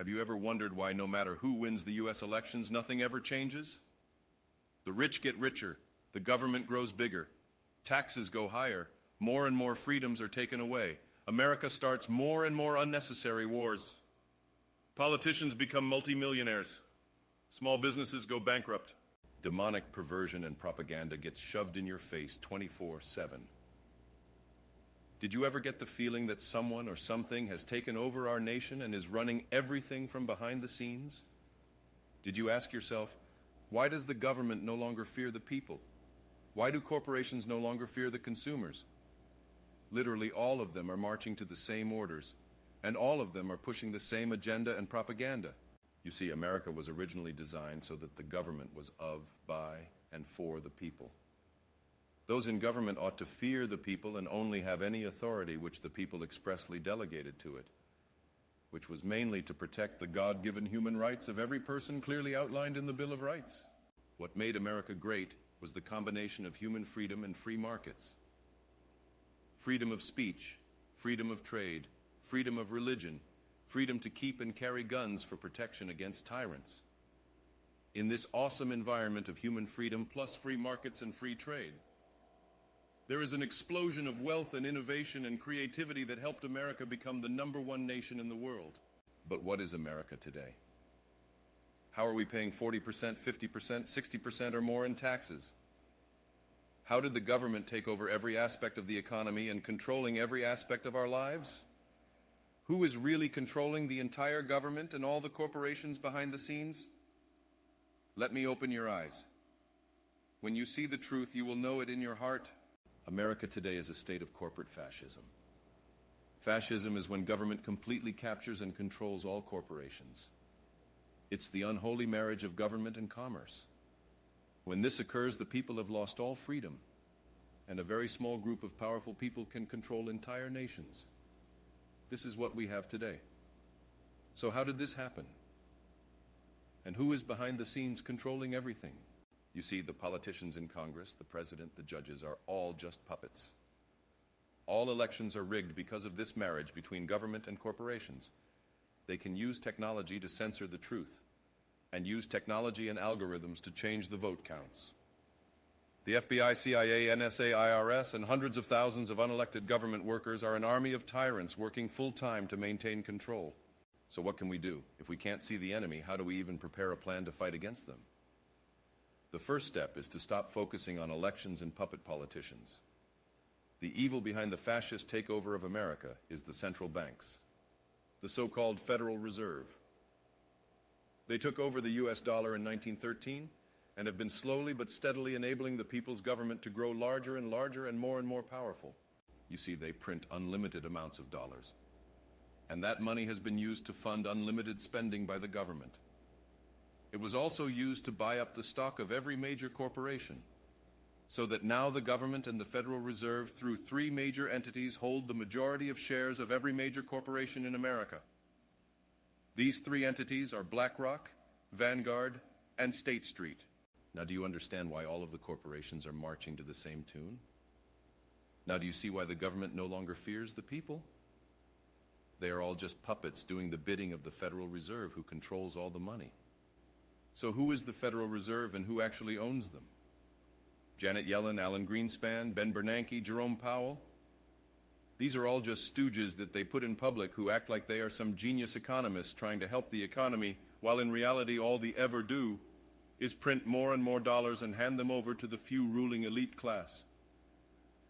Have you ever wondered why no matter who wins the U.S. elections, nothing ever changes? The rich get richer, the government grows bigger, taxes go higher, more and more freedoms are taken away. America starts more and more unnecessary wars. Politicians become multimillionaires. Small businesses go bankrupt. Demonic perversion and propaganda gets shoved in your face 24/7. Did you ever get the feeling that someone or something has taken over our nation and is running everything from behind the scenes? Did you ask yourself, why does the government no longer fear the people? Why do corporations no longer fear the consumers? Literally all of them are marching to the same orders, and all of them are pushing the same agenda and propaganda. You see, America was originally designed so that the government was of, by, and for the people. Those in government ought to fear the people and only have any authority which the people expressly delegated to it, which was mainly to protect the God-given human rights of every person clearly outlined in the Bill of Rights. What made America great was the combination of human freedom and free markets. Freedom of speech, freedom of trade, freedom of religion, freedom to keep and carry guns for protection against tyrants. In this awesome environment of human freedom plus free markets and free trade, there is an explosion of wealth and innovation and creativity that helped America become the #1 nation in the world. But what is America today? How are we paying 40%, 50%, 60% or more in taxes? How did the government take over every aspect of the economy and controlling every aspect of our lives? Who is really controlling the entire government and all the corporations behind the scenes? Let me open your eyes. When you see the truth, you will know it in your heart. America today is a state of corporate fascism. Fascism is when government completely captures and controls all corporations. It's the unholy marriage of government and commerce. When this occurs, the people have lost all freedom, and a very small group of powerful people can control entire nations. This is what we have today. So how did this happen? And who is behind the scenes controlling everything? You see, the politicians in Congress, the president, the judges are all just puppets. All elections are rigged because of this marriage between government and corporations. They can use technology to censor the truth and use technology and algorithms to change the vote counts. The FBI, CIA, NSA, IRS, and hundreds of thousands of unelected government workers are an army of tyrants working full-time to maintain control. So what can we do? If we can't see the enemy, how do we even prepare a plan to fight against them? The first step is to stop focusing on elections and puppet politicians. The evil behind the fascist takeover of America is the central banks, the so-called Federal Reserve. They took over the US dollar in 1913 and have been slowly but steadily enabling the people's government to grow larger and larger and more powerful. You see, they print unlimited amounts of dollars, and that money has been used to fund unlimited spending by the government. It was also used to buy up the stock of every major corporation, so that now the government and the Federal Reserve, through 3 major entities, hold the majority of shares of every major corporation in America. These 3 entities are BlackRock, Vanguard, and State Street. Now, do you understand why all of the corporations are marching to the same tune? Now, do you see why the government no longer fears the people? They are all just puppets doing the bidding of the Federal Reserve, who controls all the money. So who is the Federal Reserve and who actually owns them? Janet Yellen, Alan Greenspan, Ben Bernanke, Jerome Powell? These are all just stooges that they put in public who act like they are some genius economists trying to help the economy, while in reality all they ever do is print more and more dollars and hand them over to the few ruling elite class,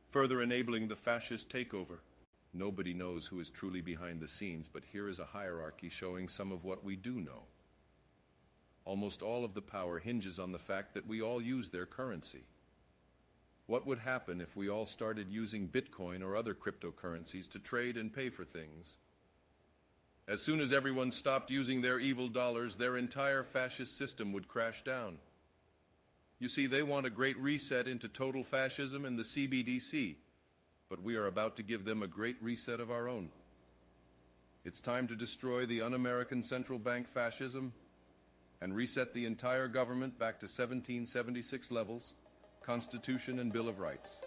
further enabling the fascist takeover. Nobody knows who is truly behind the scenes, but here is a hierarchy showing some of what we do know. Almost all of the power hinges on the fact that we all use their currency. What would happen if we all started using Bitcoin or other cryptocurrencies to trade and pay for things? As soon as everyone stopped using their evil dollars, their entire fascist system would crash down. You see, they want a great reset into total fascism and the CBDC, but we are about to give them a great reset of our own. It's time to destroy the un-American central bank fascism and reset the entire government back to 1776 levels, Constitution and Bill of Rights.